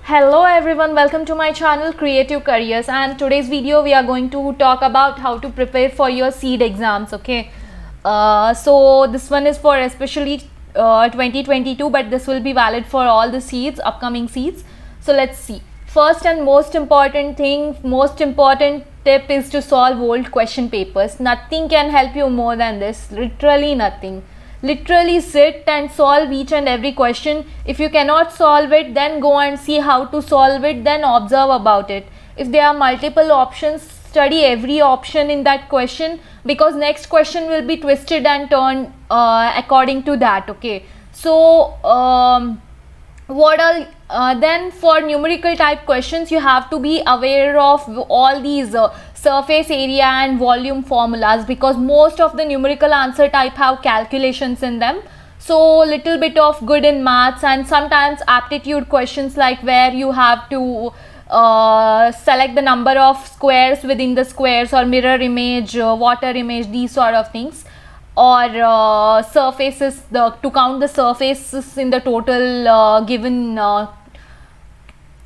Hello everyone, welcome to my channel Creative Careers, and today's video we are going to talk about how to prepare for your seed exams. Okay, so this one is for especially 2022, but this will be valid for all the seeds, upcoming seeds. So let's see. First and most important tip is to solve old question papers. Nothing can help you more than this, literally nothing. Literally sit and solve each and every question. If you cannot solve it, then go and see how to solve it, then observe about it. If there are multiple options, study every option in that question, because next question will be twisted and turned according to that. Okay, so what all then for numerical type questions, you have to be aware of all these surface area and volume formulas, because most of the numerical answer type have calculations in them. So little bit of good in maths, and sometimes aptitude questions, like where you have to select the number of squares within the squares, or mirror image, water image, these sort of things, or surfaces, to count the surfaces in the total given a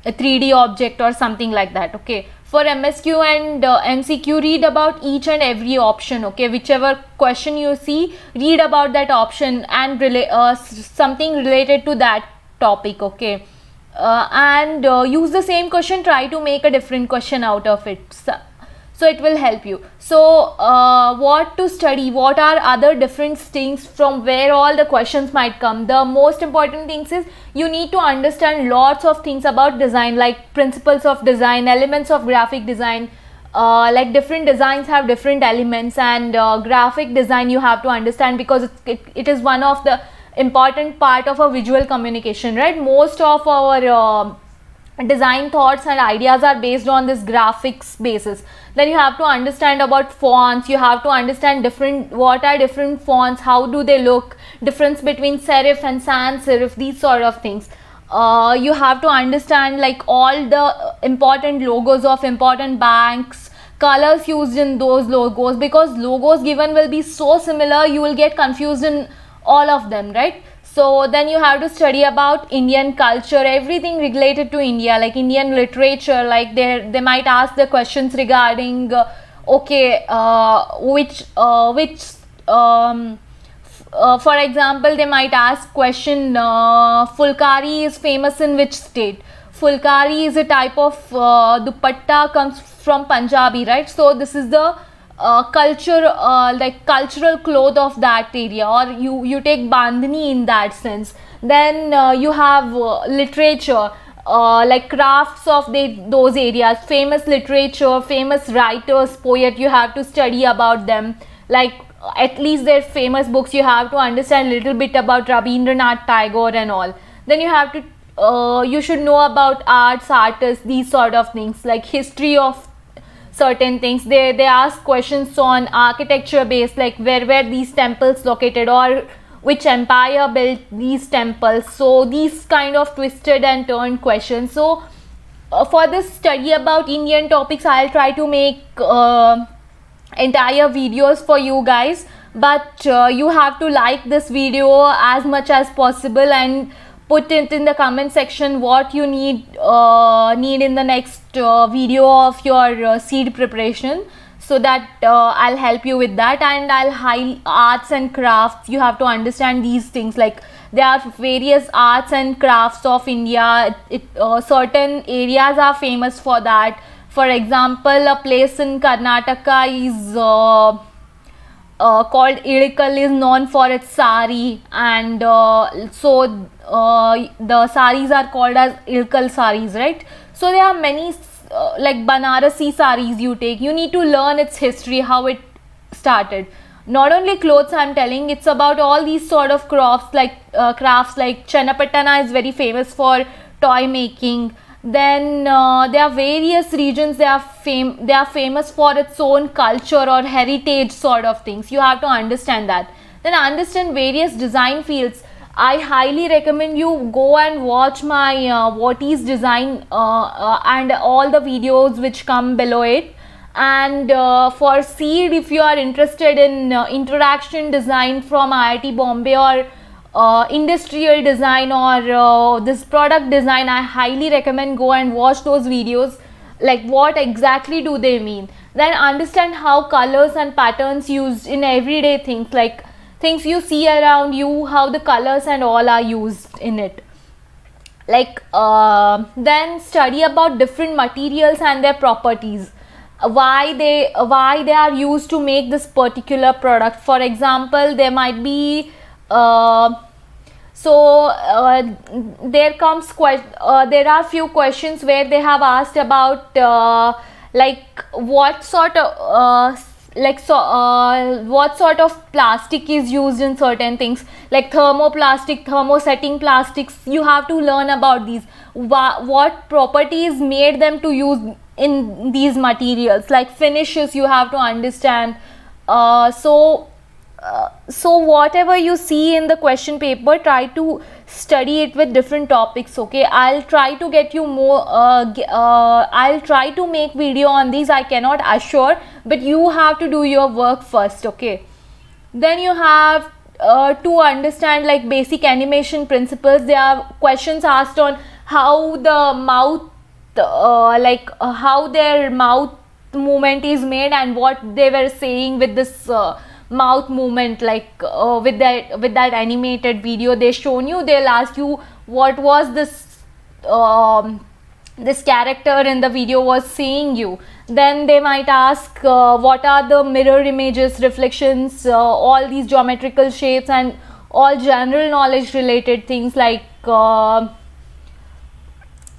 3D object or something like that. Okay, for MSQ and MCQ, read about each and every option. Okay, whichever question you see, read about that option and something related to that topic. Okay, and use the same question, try to make a different question out of it. So it will help you. So what to study, what are other different things from where all the questions might come. The most important things is you need to understand lots of things about design, like principles of design, elements of graphic design, like different designs have different elements, and graphic design you have to understand, because it is one of the important part of a visual communication, right? Most of our design thoughts and ideas are based on this graphics basis. Then you have to understand about fonts, you have to understand what are different fonts, how do they look, difference between serif and sans serif, these sort of things. You have to understand like all the important logos of important banks, colors used in those logos, because logos given will be so similar, you will get confused in all of them, right? So then you have to study about Indian culture, everything related to India, like Indian literature, like they might ask the questions regarding for example, they might ask question, Fulkari is famous in which state? Fulkari is a type of dupatta, comes from Punjabi, right? So this is the culture, like cultural cloth of that area, or you take bandhani in that sense. Then you have literature, like crafts of those areas, famous literature, famous writers, poet, you have to study about them, like at least their famous books. You have to understand a little bit about Rabindranath Tagore and all. Then you have to you should know about artists, these sort of things, like history of certain things. They ask questions on architecture based, like where were these temples located, or which empire built these temples. So these kind of twisted and turned questions. So for this study about Indian topics, I'll try to make entire videos for you guys, but you have to like this video as much as possible, and put it in the comment section what you need in the next video of your seed preparation, so that I'll help you with that. And I'll highlight arts and crafts. You have to understand these things, like there are various arts and crafts of India. Certain areas are famous for that. For example, a place in Karnataka is called Idikal, is known for its sari, and so the saris are called as Idikal saris, right? So there are many like Banarasi saris. You need to learn its history, how it started. Not only clothes I'm telling, it's about all these sort of crafts, like Channapatna is very famous for toy making. Then there are various regions, they are famous for its own culture or heritage sort of things. You have to understand that. Then understand various design fields. I highly recommend you go and watch my what is design and all the videos which come below it. And for seed, if you are interested in interaction design from IIT Bombay, or industrial design or this product design, I highly recommend go and watch those videos, like what exactly do they mean. Then understand how colors and patterns used in everyday things, like things you see around you, how the colors and all are used in it. Like then study about different materials and their properties, why they are used to make this particular product. For example, there might be there are few questions where they have asked about like what sort of what sort of plastic is used in certain things, like thermoplastic, thermosetting plastics. You have to learn about these, what properties made them to use in these materials, like finishes you have to understand. So whatever you see in the question paper, try to study it with different topics. Okay, I'll try to get you more I'll try to make video on these, I cannot assure, but you have to do your work first. Okay, then you have to understand like basic animation principles. There are questions asked on how the mouth how their mouth movement is made and what they were saying with this mouth movement, like with that animated video they shown you. They'll ask you what was this character in the video was saying you. Then they might ask what are the mirror images, reflections, all these geometrical shapes and all general knowledge related things, like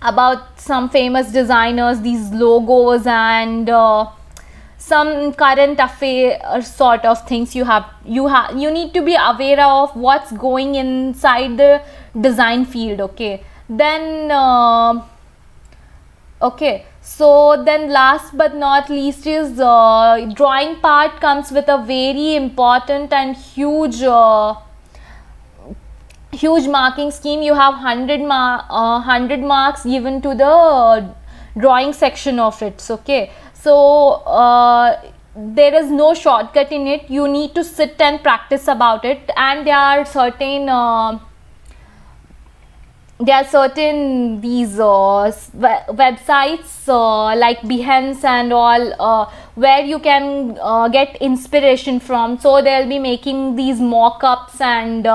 about some famous designers, these logos, and some current affair sort of things. You need to be aware of what's going inside the design field. Okay, then okay, so then last but not least is drawing part comes with a very important and huge marking scheme. You have 100 marks given to the drawing section of it. Okay, so there is no shortcut in it. You need to sit and practice about it, and there are certain these websites like Behance and all where you can get inspiration from. So they'll be making these mock-ups, and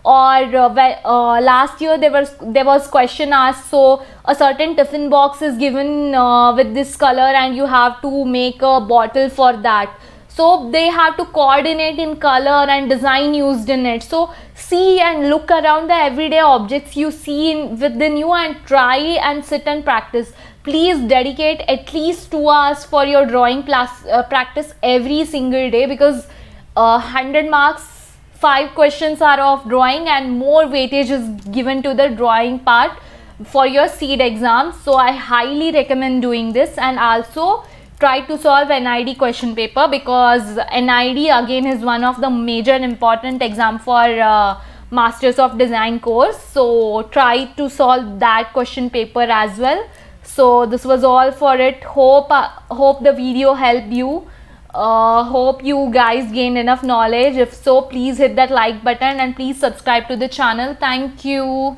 last year there was question asked, so a certain tiffin box is given with this color and you have to make a bottle for that. So they have to coordinate in color and design used in it. So see and look around the everyday objects you see within you and try and sit and practice. Please dedicate at least 2 hours for your drawing practice every single day, because 100 marks, 5 questions are of drawing and more weightage is given to the drawing part for your seed exams. So I highly recommend doing this, and also try to solve NID question paper, because NID again is one of the major important exam for Masters of Design course. So try to solve that question paper as well. So this was all for it. Hope the video helped you. Hope you guys gained enough knowledge. If so, please hit that like button and please subscribe to the channel. Thank you.